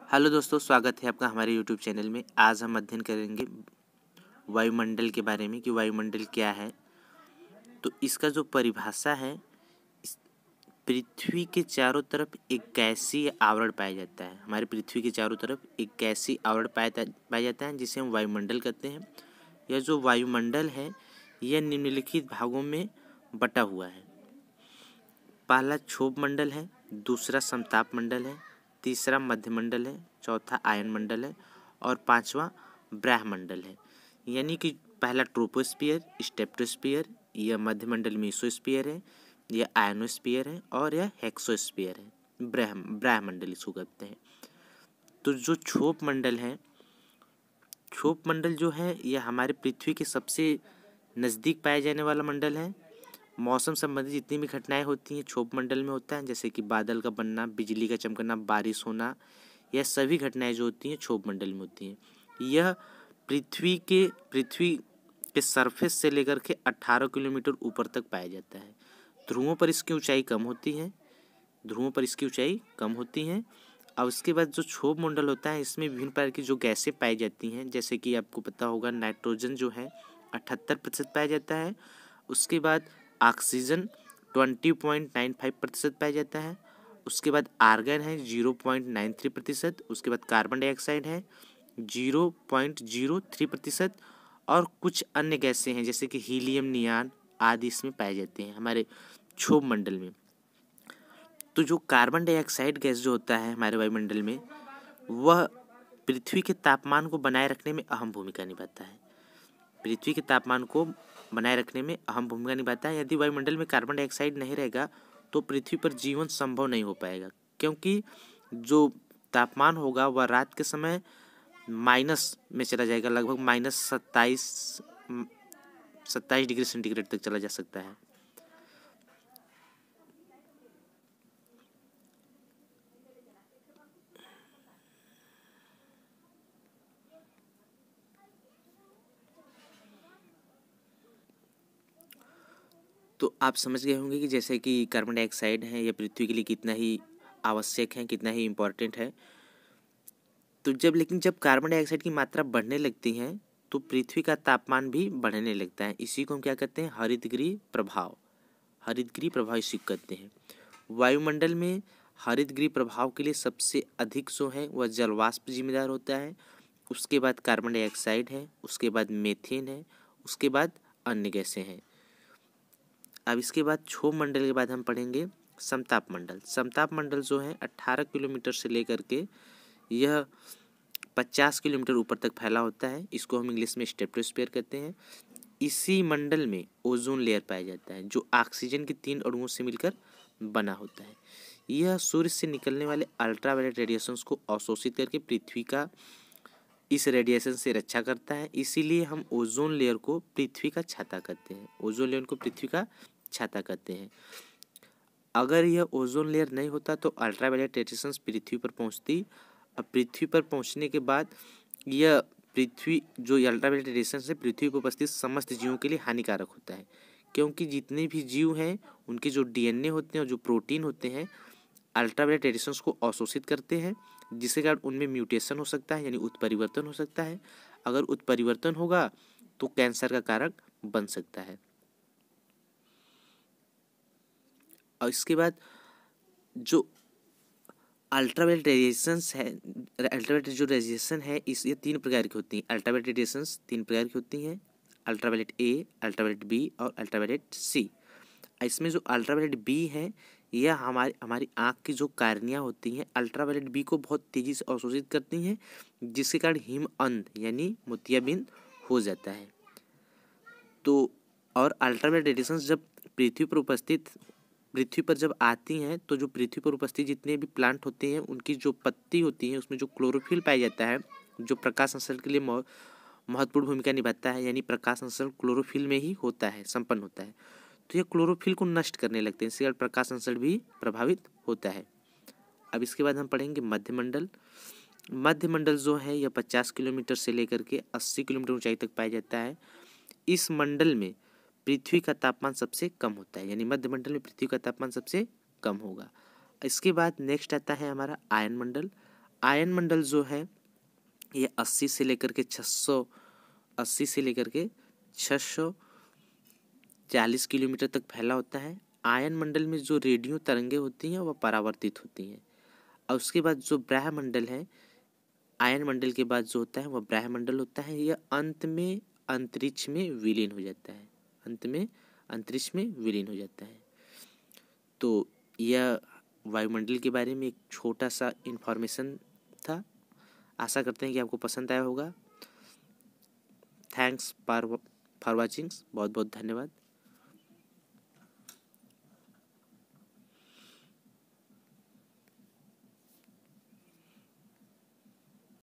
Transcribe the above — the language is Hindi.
हेलो दोस्तों, स्वागत है आपका हमारे यूट्यूब चैनल में। आज हम अध्ययन करेंगे वायुमंडल के बारे में कि वायुमंडल क्या है। तो इसका जो परिभाषा है, पृथ्वी के चारों तरफ एक गैसीय आवरण पाया जाता है। हमारे पृथ्वी के चारों तरफ एक गैसीय आवरण पाया जाता है जिसे हम वायुमंडल कहते हैं। यह जो वायुमंडल है यह निम्नलिखित भागों में बटा हुआ है। पहला क्षोभ मंडल है, दूसरा समताप मंडल है, तीसरा मध्यमंडल है, चौथा आयन मंडल है और पांचवा ब्रह्मंडल है। यानी कि पहला ट्रोपोस्फियर, स्ट्रेटोस्फियर, यह मध्यमंडल मेसोस्फियर है, यह आयनोस्फियर है और यह हेक्सोस्फियर है। ब्रह्मंडल इसको कहते हैं। तो जो क्षोभ मंडल है, क्षोभ मंडल जो है यह हमारे पृथ्वी के सबसे नज़दीक पाया जाने वाला मंडल है। मौसम संबंधी जितनी भी घटनाएं होती हैं क्षोभ मंडल में होता है, जैसे कि बादल का बनना, बिजली का चमकना, बारिश होना, यह सभी घटनाएं जो होती हैं क्षोभ मंडल में होती हैं। यह पृथ्वी के सरफेस से लेकर के 18 किलोमीटर ऊपर तक पाया जाता है। ध्रुवों पर इसकी ऊंचाई कम होती है, और उसके बाद जो क्षोभ मंडल होता है इसमें विभिन्न प्रकार की जो गैसें पाई जाती हैं, जैसे कि आपको पता होगा नाइट्रोजन जो है 78% पाया जाता है। उसके बाद ऑक्सीजन 20.95% पाया जाता है। उसके बाद आर्गन है 0.93%। उसके बाद कार्बन डाइऑक्साइड है 0.03% और कुछ अन्य गैसें हैं जैसे कि हीलियम, नियान आदि इसमें पाए जाते हैं हमारे क्षोभ मंडल में। तो जो कार्बन डाइऑक्साइड गैस जो होता है हमारे वायुमंडल में, वह पृथ्वी के तापमान को बनाए रखने में अहम भूमिका निभाता है। पृथ्वी के तापमान को बनाए रखने में अहम भूमिका निभाता है। यदि वायुमंडल में कार्बन डाइऑक्साइड नहीं रहेगा तो पृथ्वी पर जीवन संभव नहीं हो पाएगा, क्योंकि जो तापमान होगा वह रात के समय माइनस में चला जाएगा, लगभग -27 डिग्री सेंटीग्रेड तक चला जा सकता है। तो आप समझ गए होंगे कि जैसे कि कार्बन डाइऑक्साइड है यह पृथ्वी के लिए कितना ही आवश्यक है, कितना ही इम्पोर्टेंट है। तो जब कार्बन डाइऑक्साइड की मात्रा बढ़ने लगती है तो पृथ्वी का तापमान भी बढ़ने लगता है। इसी को हम क्या कहते हैं? हरितगृह प्रभाव इसी को कहते हैं। वायुमंडल में हरितगृह प्रभाव के लिए सबसे अधिक जो है वह जलवाष्प जिम्मेदार होता है। उसके बाद कार्बन डाइऑक्साइड है, उसके बाद मीथेन है, उसके बाद अन्य गैसें हैं। अब इसके बाद क्षोभ मंडल के बाद हम पढ़ेंगे समताप मंडल जो है 18 किलोमीटर से लेकर के यह 50 किलोमीटर ऊपर तक फैला होता है। इसको हम इंग्लिश में स्ट्रेटोस्फीयर कहते हैं। इसी मंडल में ओजोन लेयर पाया जाता है जो ऑक्सीजन के 3 अणुओं से मिलकर बना होता है। यह सूर्य से निकलने वाले अल्ट्रावायलेट रेडिएशंस को अवशोषित करके पृथ्वी का इस रेडिएशन से रक्षा करता है। इसीलिए हम ओजोन लेयर को पृथ्वी का छाता कहते हैं। अगर यह ओजोन लेयर नहीं होता तो अल्ट्रावायलेट रेडिएशंस पृथ्वी पर पहुंचती। अब पृथ्वी पर पहुंचने के बाद यह अल्ट्रावायलेट रेडिएशन से पृथ्वी पर उपस्थित समस्त जीवों के लिए हानिकारक होता है, क्योंकि जितने भी जीव हैं उनके जो डीएनए होते हैं और जो प्रोटीन होते हैं अल्ट्रावायलेट रेडिएशंस को अवशोषित करते हैं, जिसके कारण उनमें म्यूटेशन हो सकता है, यानी उत्परिवर्तन हो सकता है। अगर उत्परिवर्तन होगा तो कैंसर का कारक बन सकता है। और इसके बाद जो अल्ट्रावायलेट रेडिएशन है ये 3 प्रकार की होती हैं। अल्ट्रावायलेट रेडिएशंस 3 प्रकार की होती हैं, अल्ट्रावायलेट ए, अल्ट्रावायलेट बी और अल्ट्रावायलेट सी। इसमें जो अल्ट्रावायलेट बी है यह हमारी आँख की जो कार्निया होती हैं अल्ट्रावायलेट बी को बहुत तेज़ी से अवशोषित करती हैं, जिसके कारण हिम अंध यानी मोतियाबिंद हो जाता है। तो और अल्ट्रावायलेट रेडिएशंस जब पृथ्वी पर जब आती हैं तो जो पृथ्वी पर उपस्थित जितने भी प्लांट होते हैं उनकी जो पत्ती होती है उसमें जो क्लोरोफिल पाया जाता है जो प्रकाश संश्लेषण के लिए महत्वपूर्ण भूमिका निभाता है, यानी प्रकाश संश्लेषण क्लोरोफिल में ही संपन्न होता है। तो यह क्लोरोफिल को नष्ट करने लगते हैं, इसके कारण प्रकाश संश्लेषण भी प्रभावित होता है। अब इसके बाद हम पढ़ेंगे मध्यमंडल जो है यह 50 किलोमीटर से लेकर के 80 किलोमीटर ऊंचाई तक पाया जाता है। इस मंडल में पृथ्वी का तापमान सबसे कम होता है, यानी मध्यमंडल में पृथ्वी का तापमान सबसे कम होगा। इसके बाद नेक्स्ट आता है हमारा आयन आयन मंडल जो है ये 80 से लेकर के 640 किलोमीटर तक फैला होता है। आयन मंडल में जो रेडियो तरंगे होती हैं वह परावर्तित होती हैं। और उसके बाद जो ब्रह्मंडल है, आयन मंडल के बाद जो होता है वह ब्रह्मंडल होता है। यह अंत में अंतरिक्ष में विलीन हो जाता है, अंत में अंतरिक्ष में विलीन हो जाता है। तो यह वायुमंडल के बारे में एक छोटा सा इन्फॉर्मेशन था। आशा करते हैं कि आपको पसंद आया होगा। Thanks for watching. बहुत बहुत धन्यवाद।